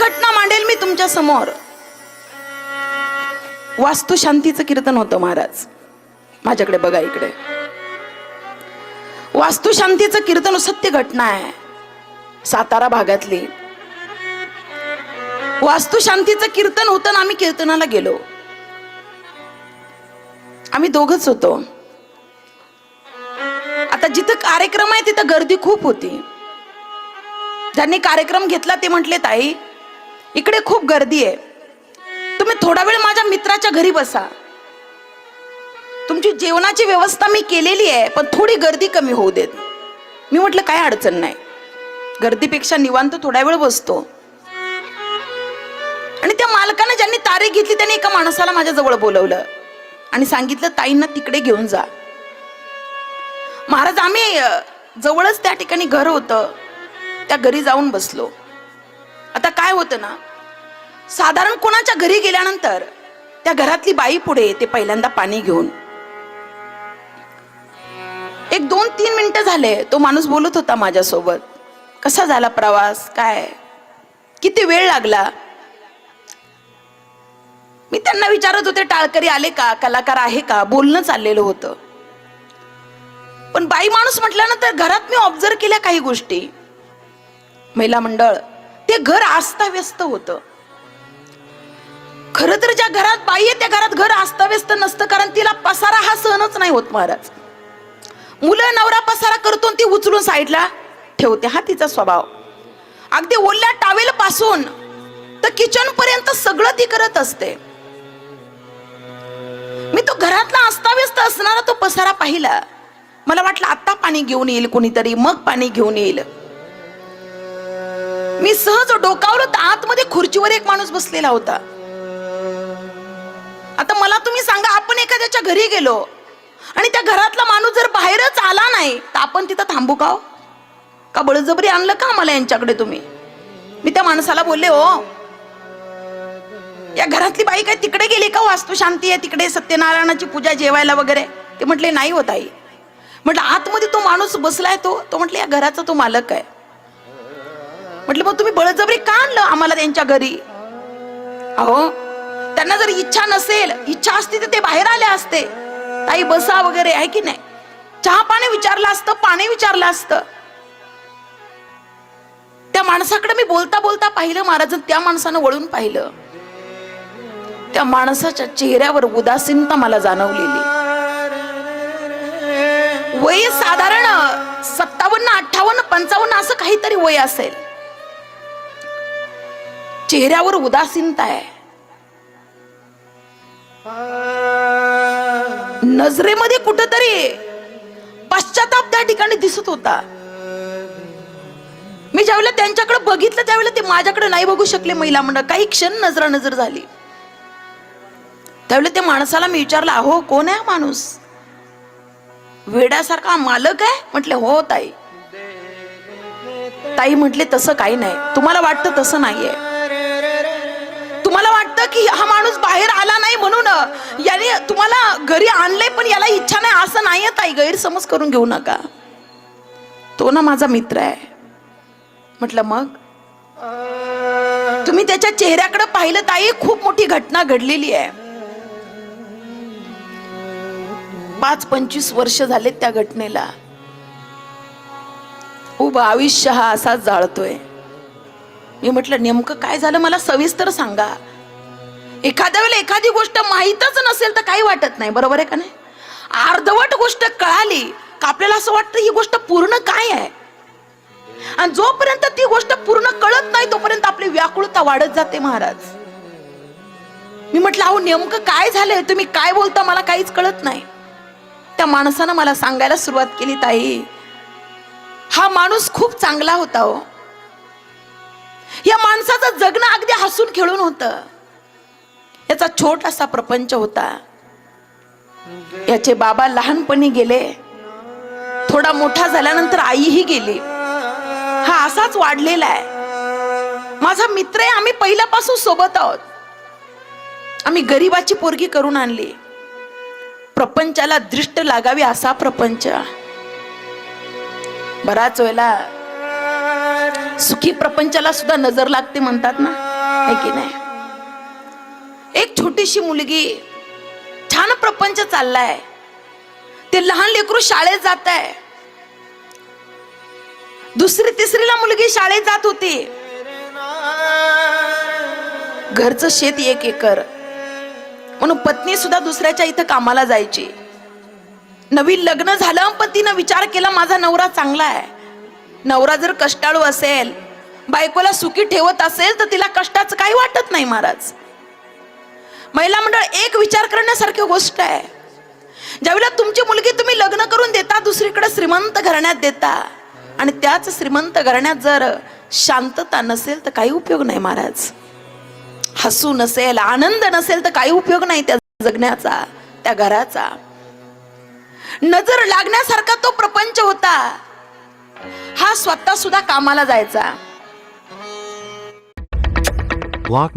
घटना मांडेल मी तुमच्या समोर. वास्तुशांतीचं कीर्तन होतं महाराज. माझ्याकडे बघा इकडे. वास्तुशांतीचं कीर्तन सत्य घटना आहे, सातारा भागातली. वास्तुशांतीचं कीर्तन होतं ना, आम्ही कीर्तनाला गेलो. आम्ही दोघच होतो. आता जिथं कार्यक्रम आहे तिथं गर्दी खूप होती. ज्यांनी कार्यक्रम घेतला ते म्हटले, ताई इकडे खूप गर्दी आहे, तुम्ही थोडा वेळ माझ्या मित्राच्या घरी बसा. तुमची जेवणाची व्यवस्था मी केलेली आहे, पण थोडी गर्दी कमी होऊ देत. मी म्हटलं काय अडचण नाही, गर्दीपेक्षा निवांत थोडा वेळ बसतो. आणि त्या मालकाने ज्यांनी तारीख घेतली त्याने एका माणसाला माझ्या जवळ बोलवलं आणि सांगितलं, ताईंना तिकडे घेऊन जा. महाराज आम्ही जवळच त्या ठिकाणी घर होतं, त्या घरी जाऊन बसलो. आता काय होतं ना, साधारण कोणाच्या घरी गेल्यानंतर त्या घरातली बाई पुढे ते पहिल्यांदा पाणी घेऊन. 1-2-3 मिनिटं झाले तो माणूस बोलत होता माझ्यासोबत. कसा झाला प्रवास, काय किती वेळ लागला. मी त्यांना विचारत होते, टाळकरी आले का, कलाकार आहे का, बोलणं चाललेलं होतं. पण बाई माणूस म्हटल्यानंतर घरात मी ऑब्झर्व केल्या काही गोष्टी. महिला मंडळ, ते घर अस्ताव्यस्त होतं. खरं तर ज्या घरात बाई आहे त्या घरात घर अस्ताव्यस्त नसतं, कारण तिला पसारा हा सहनच नाही होत महाराज. मुलं नवरा पसारा करतो ती उचलून साईडला ठेवते, हा तिचा स्वभाव. अगदी ओल्या टावेल पासून तर किचन पर्यंत सगळं ती करत असते. मी तो घरातला अस्ताव्यस्त असणारा तो पसारा पाहिला. मला वाटलं आता पाणी घेऊन येईल कोणीतरी, मग पाणी घेऊन येईल. मी सहज डोकावलं तर आतमध्ये खुर्चीवर एक माणूस बसलेला होता. आता मला तुम्ही सांगा, आपण एखाद्याच्या घरी गेलो आणि त्या घरातला माणूस जर बाहेरच आला नाही तर आपण तिथं थांबू का? का बळजबरी आणलं का मला यांच्याकडे तुम्ही? मी त्या माणसाला बोलले, हो या घरातली बाई काय तिकडे गेली का, वास्तुशांती आहे तिकडे, सत्यनारायणाची पूजा, जेवायला वगैरे? ते म्हटले नाही होत आई. म्हटलं आतमध्ये तो माणूस बसलाय, तो म्हटले या घराचा तो मालक आहे. म्हटलं मग तुम्ही बळजबरी का आणलं आम्हाला त्यांच्या घरी? अहो त्यांना जर इच्छा नसेल, इच्छा असती तर ते बाहेर आले असते, ताई बसा वगैरे, आहे की नाही? चहा पाणी विचारलं असतं, पाणी विचारलं असतं. त्या माणसाकडे मी बोलता बोलता पाहिलं महाराज. त्या माणसानं वळून पाहिलं. त्या माणसाच्या चेहऱ्यावर उदासीनता मला जाणवलेली. वय साधारण 57, 58, 55 असं काहीतरी वय असेल. चेहऱ्यावर उदासीनता आहे. नजरेमध्ये कुठेतरी पश्चाताप त्या ठिकाणी दिसत होता. मी ज्यावेळेला त्यांच्याकडे बघितलं त्यावेळेला ते माझ्याकडे नाही बघू शकले. महिला मंडळ काही क्षण नजर झाली. त्यावेळेला त्या माणसाला मी विचारलं, अहो कोण आहे माणूस? वेड्यासारखा मालक आहे? म्हटले हो ताई. ताई म्हटले तसं काही नाही, तुम्हाला वाटतं तसं नाहीये. तुम्हाला वाटतं की हा माणूस बाहेर आला नाही म्हणून याने तुम्हाला घरी आणलंय, पण याला इच्छा नाही, असं नाहीये ताई, गैरसमज करून घेऊ नका. तो ना माझा मित्र आहे. म्हटलं मग? तुम्ही त्याच्या चेहऱ्याकडे पाहिलं ताई, खूप मोठी घटना घडलेली आहे. 5-25 वर्ष झाले त्या घटनेला. उभं आयुष्य हा असाच जाळतोय. मी म्हटलं नेमकं काय झालं, मला सविस्तर सांगा. एखाद्या वेळेला एखादी गोष्ट माहीतच नसेल तर काही वाटत नाही, बरोबर आहे का नाही? अर्धवट गोष्ट कळाली का आपल्याला असं वाटतं ही गोष्ट पूर्ण काय आहे. आणि जोपर्यंत ती गोष्ट पूर्ण कळत नाही तोपर्यंत आपली व्याकुळता वाढत जाते महाराज. मी म्हटलं अहो नेमकं काय झालंय, तुम्ही काय बोलता, मला काहीच कळत नाही. त्या माणसानं मला सांगायला सुरुवात केली, ताई हा माणूस खूप चांगला होता हो. या माणसाचं जगणं अगदी हसून खेळून होतं. याचा छोटासा प्रपंच होता. याचे बाबा लहानपणी गेले, थोडा मोठा झाल्यानंतर आईही गेली. हा असाच वाढलेला आहे. माझा मित्र आहे, आम्ही पहिल्यापासून सोबत आहोत. आम्ही गरीबाची पोरगी करून आणली. प्रपंचाला दृष्ट लागावी असा प्रपंच. बराच वेळेला सुखी प्रपंचाला सुद्धा नजर लागते म्हणतात ना. आहे की नाही? एक छोटीशी मुलगी, छान प्रपंच चाललाय, ते लहान लेकरू शाळेत जात आहे, दुसरी तिसरीला मुलगी शाळेत जात होती, घरचं शेत 1 एकर म्हणून पत्नी सुद्धा दुसऱ्याच्या इथं कामाला जायची. नवीन लग्न झालं पण तिनं विचार केला माझा नवरा चांगला आहे. नवरा जर कष्टाळू असेल, बायकोला सुखी ठेवत असेल तर तिला कष्टाचं काही वाटत नाही. महाराज, महिला मंडळ एक विचार करण्यासारखी गोष्ट आहे. ज्यावेळेला तुमची मुलगी तुम्ही लग्न करून देता, दुसरीकडे श्रीमंत घराण्यात देता, आणि त्याच श्रीमंत घराण्यात जर शांतता नसेल तर काही उपयोग नाही. महाराज, हसू नसेल, आनंद नसेल तर काही उपयोग नाही त्या जगण्याचा, त्या घराचा. नजर लागण्यासारखा तो प्रपंच होता. हा स्वतः सुद्धा कामाला जायचा.